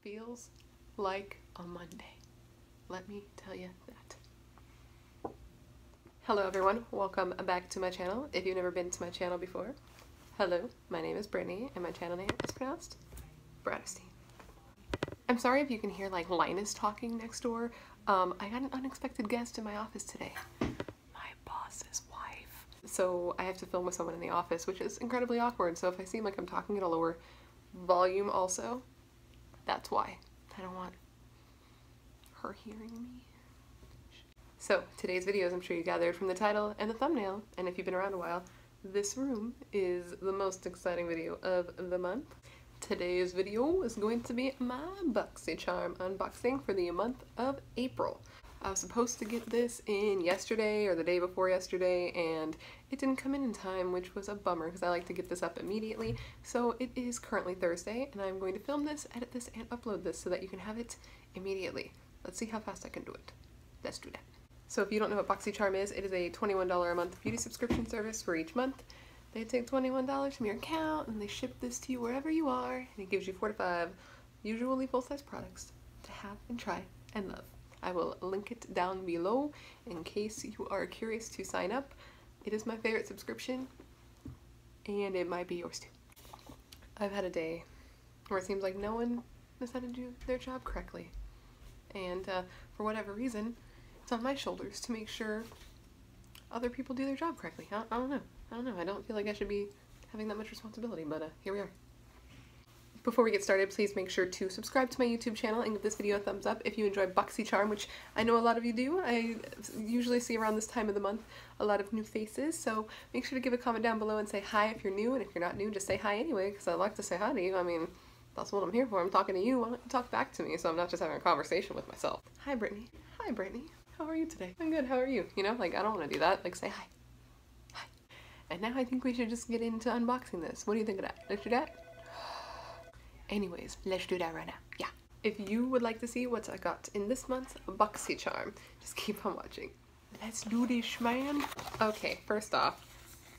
feels like a Monday. Let me tell you that. Hello everyone, welcome back to my channel. If you've never been to my channel before, hello, my name is Brittany and my channel name is pronounced Bradstein. I'm sorry if you can hear like Linus talking next door. I got an unexpected guest in my office today. My boss's wife. So I have to film with someone in the office, which is incredibly awkward. So if I seem like I'm talking at a lower volume also, that's why. I don't want her hearing me. So today's video, as I'm sure you gathered from the title and the thumbnail, and if you've been around a while, this room is the most exciting video of the month. Today's video is going to be my Boxycharm unboxing for the month of April. I was supposed to get this in yesterday or the day before yesterday, and it didn't come in time, which was a bummer because I like to get this up immediately. So it is currently Thursday, and I'm going to film this, edit this, and upload this so that you can have it immediately. Let's see how fast I can do it. Let's do that. So if you don't know what Boxycharm is, it is a $21 a month beauty subscription service for each month. They take $21 from your account and they ship this to you wherever you are, and it gives you 4 to 5 usually full-size products to have and try and love. I will link it down below in case you are curious to sign up. It is my favorite subscription and it might be yours too. I've had a day where it seems like no one knows how to do their job correctly, and for whatever reason it's on my shoulders to make sure other people do their job correctly. I don't know. I don't feel like I should be having that much responsibility, but here we are. Before we get started, please make sure to subscribe to my YouTube channel and give this video a thumbs up if you enjoy Boxycharm, which I know a lot of you do. I usually see around this time of the month a lot of new faces, so make sure to give a comment down below and say hi if you're new, and if you're not new, just say hi anyway, because I like to say hi to you. I mean, that's what I'm here for. I'm talking to you. Why don't you talk back to me so I'm not just having a conversation with myself. Hi, Brittany. Hi, Brittany. How are you today? I'm good. How are you? You know, like, I don't want to do that. Like, say hi. Hi. And now I think we should just get into unboxing this. What do you think of that? Let's do that? Anyways, let's do that right now. Yeah. If you would like to see what I got in this month's Boxycharm, just keep on watching. Let's do this, man. Okay, first off,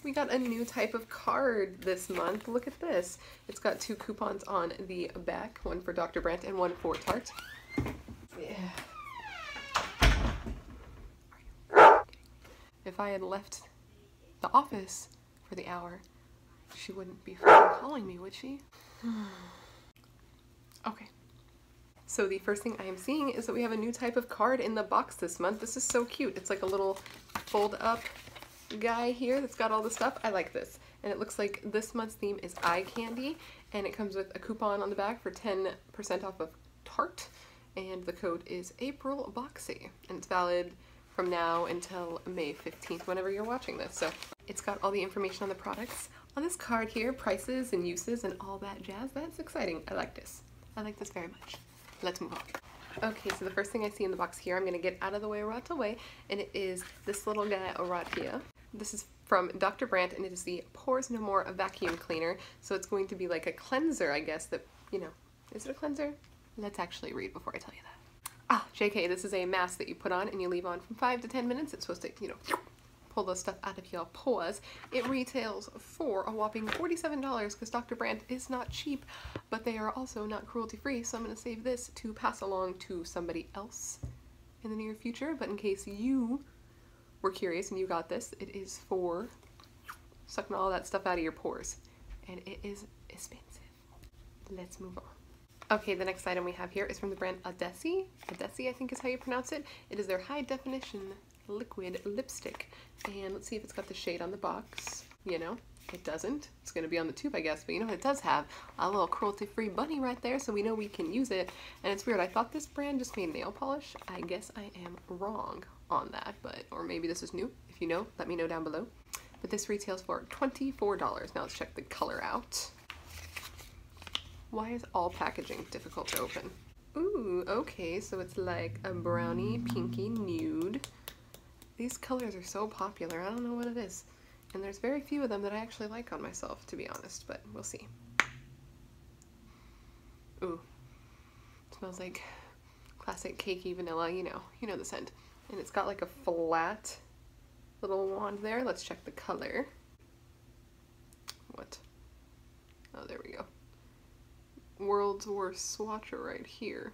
we got a new type of card this month. Look at this. It's got 2 coupons on the back, one for Dr. Brandt and one for Tarte. Yeah. If I had left the office for the hour, she wouldn't be calling me, would she? Okay. So the first thing I am seeing is that we have a new type of card in the box this month. This is so cute. It's like a little fold up guy here that's got all the stuff. I like this. And it looks like this month's theme is eye candy, and it comes with a coupon on the back for 10% off of Tarte, and the code is April Boxy, and it's valid from now until May 15th, whenever you're watching this. So it's got all the information on the products on this card here, prices and uses and all that jazz. That's exciting. I like this. I like this very much. Let's move on. Okay, so the first thing I see in the box here, I'm gonna get out of the way right away, and it is this little guy right here. This is from Dr. Brandt, and it is the Pores No More Vacuum Cleaner. So it's going to be like a cleanser, I guess, that, you know, is it a cleanser? Let's actually read before I tell you that. Ah, JK, this is a mask that you put on and you leave on from 5 to 10 minutes. It's supposed to, you know, pull the stuff out of your pores. It retails for a whopping $47 because Dr. Brandt is not cheap, but they are also not cruelty-free, so I'm going to save this to pass along to somebody else in the near future. But in case you were curious and you got this, it is for sucking all that stuff out of your pores, and it is expensive. Let's move on. Okay, the next item we have here is from the brand Odessi. Odessi, I think is how you pronounce it. It is their high definition liquid lipstick. And let's see if it's got the shade on the box. You know, it doesn't. It's going to be on the tube, I guess. But you know, it does have a little cruelty-free bunny right there, so we know we can use it. And it's weird. I thought this brand just made nail polish. I guess I am wrong on that, but, or maybe this is new. If you know, let me know down below. But this retails for $24. Now let's check the color out. Why is all packaging difficult to open? Ooh, okay, so it's like a brownie, pinky, nude. These colors are so popular, I don't know what it is. And there's very few of them that I actually like on myself, to be honest, but we'll see. Ooh, smells like classic cakey vanilla, you know the scent. And it's got like a flat little wand there. Let's check the color. What? Oh, there we go. World's Worst Swatcher right here.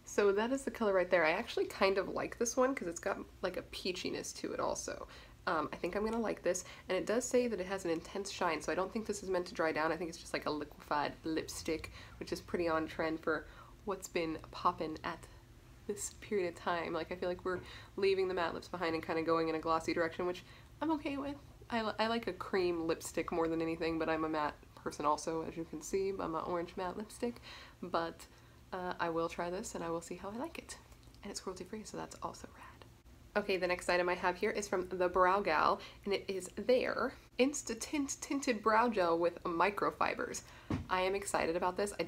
So that is the color right there. I actually kind of like this one because it's got like a peachiness to it also. I think I'm gonna like this, and it does say that it has an intense shine, so I don't think this is meant to dry down. I think it's just like a liquefied lipstick, which is pretty on trend for what's been poppin' at this period of time. Like, I feel like we're leaving the matte lips behind and kind of going in a glossy direction, which I'm okay with. I like a cream lipstick more than anything, but I'm a matte person also, as you can see. I'm an orange matte lipstick, but I will try this and I will see how I like it. And it's cruelty free, so that's also rad. Okay, the next item I have here is from the Brow Gal, and it is their Insta-Tint Tinted Brow Gel with microfibers. I am excited about this. I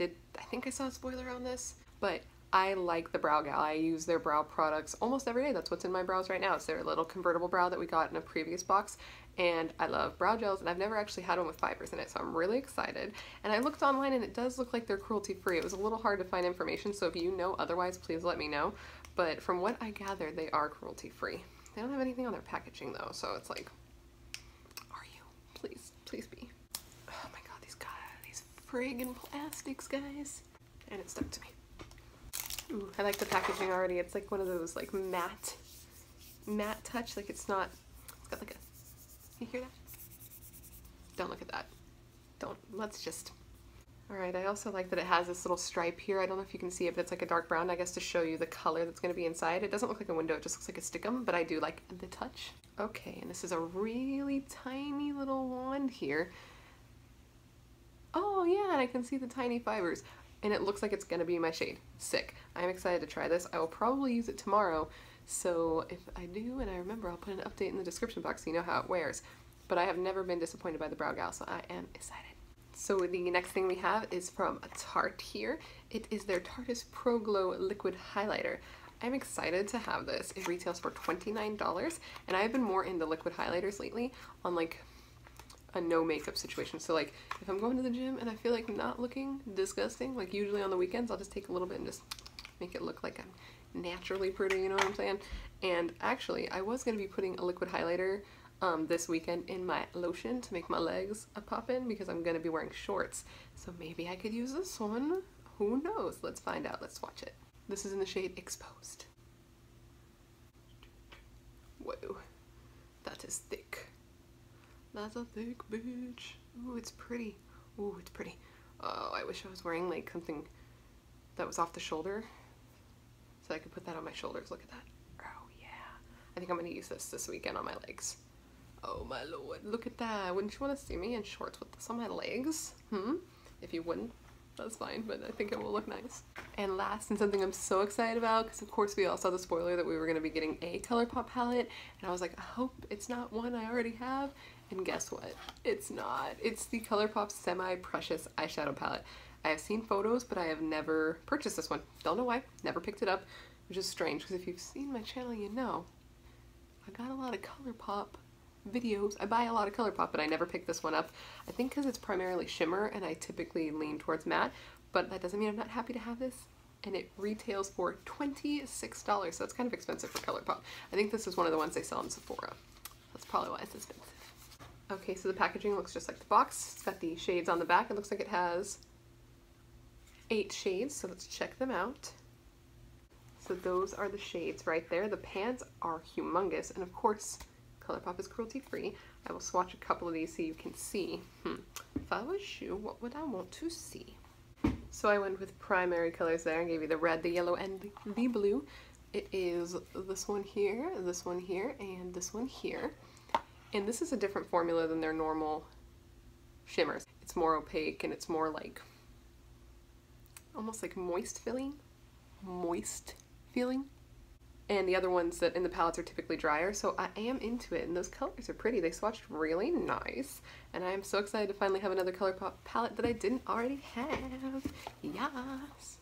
think I saw a spoiler on this, but I like the Brow Gal. I use their brow products almost every day. That's what's in my brows right now. It's their little convertible brow that we got in a previous box, and I love brow gels, and I've never actually had one with fibers in it, so I'm really excited. And I looked online, and it does look like they're cruelty-free. It was a little hard to find information, so if you know otherwise, please let me know. But from what I gathered, they are cruelty-free. They don't have anything on their packaging, though, so it's like, are you? Please, please be. Oh my god, these friggin' plastics, guys. And it stuck to me. Ooh, I like the packaging already. It's like one of those like matte touch. Like it's got like a, you hear that? Don't look at that. Let's just. Alright, I also like that it has this little stripe here. I don't know if you can see it, but it's like a dark brown, I guess, to show you the color that's going to be inside. It doesn't look like a window, it just looks like a stickum, but I do like the touch. Okay, and this is a really tiny little wand here. Oh yeah, and I can see the tiny fibers. And it looks like it's going to be my shade. Sick. I'm excited to try this. I will probably use it tomorrow, so if I do and I remember, I'll put an update in the description box so you know how it wears. But I have never been disappointed by the Brow Gal, so I am excited. So the next thing we have is from Tarte here. It is their Tarte's Pro Glow Liquid Highlighter. I'm excited to have this. It retails for $29, and I've been more into liquid highlighters lately on like a no makeup situation. So like if I'm going to the gym and I feel like not looking disgusting, like usually on the weekends, I'll just take a little bit and just make it look like I'm naturally pretty, you know what I'm saying? And actually I was going to be putting a liquid highlighter this weekend in my lotion to make my legs pop in because I'm going to be wearing shorts. So maybe I could use this one. Who knows? Let's find out. Let's swatch it. This is in the shade Exposed. Whoa, that is thick. That's a thick bitch. Ooh, it's pretty. Ooh, it's pretty. Oh, I wish I was wearing like something that was off the shoulder so I could put that on my shoulders. Look at that. Oh yeah. I think I'm gonna use this weekend on my legs. Oh my lord, look at that. Wouldn't you want to see me in shorts with this on my legs? If you wouldn't, that's fine, but I think it will look nice. And last, and something I'm so excited about, because of course we all saw the spoiler that we were going to be getting a ColourPop palette, and I was like, I hope it's not one I already have, and guess what? It's not. It's the ColourPop Semi Precious Eyeshadow Palette. I have seen photos, but I have never purchased this one. Don't know why, never picked it up, which is strange, because if you've seen my channel, you know, I got a lot of ColourPop videos. I buy a lot of ColourPop, but I never pick this one up. I think because it's primarily shimmer and I typically lean towards matte, but that doesn't mean I'm not happy to have this. And it retails for $26, so that's kind of expensive for ColourPop. I think this is one of the ones they sell in Sephora. That's probably why it's expensive. Okay, so the packaging looks just like the box. It's got the shades on the back. It looks like it has 8 shades, so let's check them out. So those are the shades right there. The pans are humongous, and of course, ColourPop is cruelty-free. I will swatch a couple of these so you can see. If I was you, what would I want to see? So I went with primary colors there and gave you the red, the yellow, and the blue. It is this one here, and this one here. And this is a different formula than their normal shimmers. It's more opaque and it's more like, almost like moist feeling. And the other ones that in the palettes are typically drier, so I am into it, and those colors are pretty. They swatched really nice, and I am so excited to finally have another ColourPop palette that I didn't already have. Yes!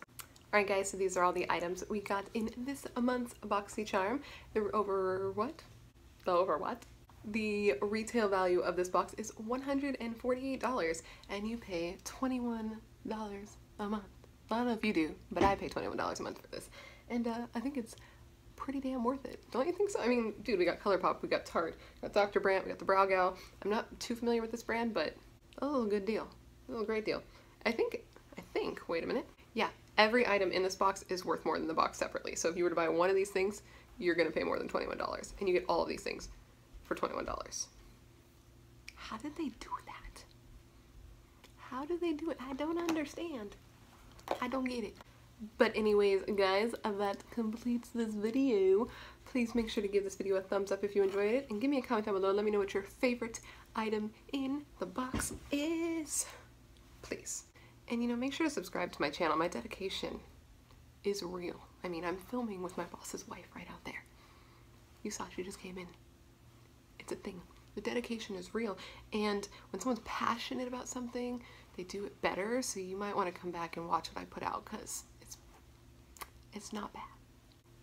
Alright guys, so these are all the items we got in this month's Boxycharm. They were over what? The retail value of this box is $148, and you pay $21 a month. I don't know if you do, but I pay $21 a month for this, and I think it's pretty damn worth it. Don't you think so? I mean, dude, we got ColourPop, we got Tarte, we got Dr. Brandt, we got the Brow Gal. I'm not too familiar with this brand, but a little good deal. A little great deal. I think I think. Wait a minute. Yeah, every item in this box is worth more than the box separately. So if you were to buy one of these things, you're going to pay more than $21. And you get all of these things for $21. How did they do that? How did they do it? I don't understand. I don't get it. But anyways, guys, that completes this video. Please make sure to give this video a thumbs up if you enjoyed it, and give me a comment down below. Let me know what your favorite item in the box is. Please. And you know, make sure to subscribe to my channel. My dedication is real. I mean, I'm filming with my boss's wife right out there. You saw she just came in. It's a thing. The dedication is real. And when someone's passionate about something, they do it better. So you might want to come back and watch what I put out, because it's not bad.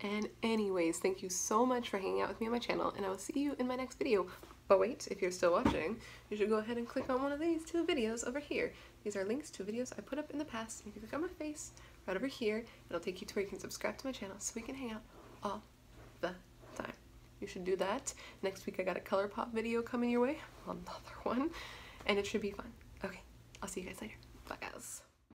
And anyways, thank you so much for hanging out with me on my channel, and I will see you in my next video. But wait, if you're still watching, you should go ahead and click on one of these two videos over here. These are links to videos I put up in the past. You can click on my face right over here. It'll take you to where you can subscribe to my channel so we can hang out all the time. You should do that. Next week I got a ColourPop video coming your way, another one, and it should be fun. Okay, I'll see you guys later. Bye, guys.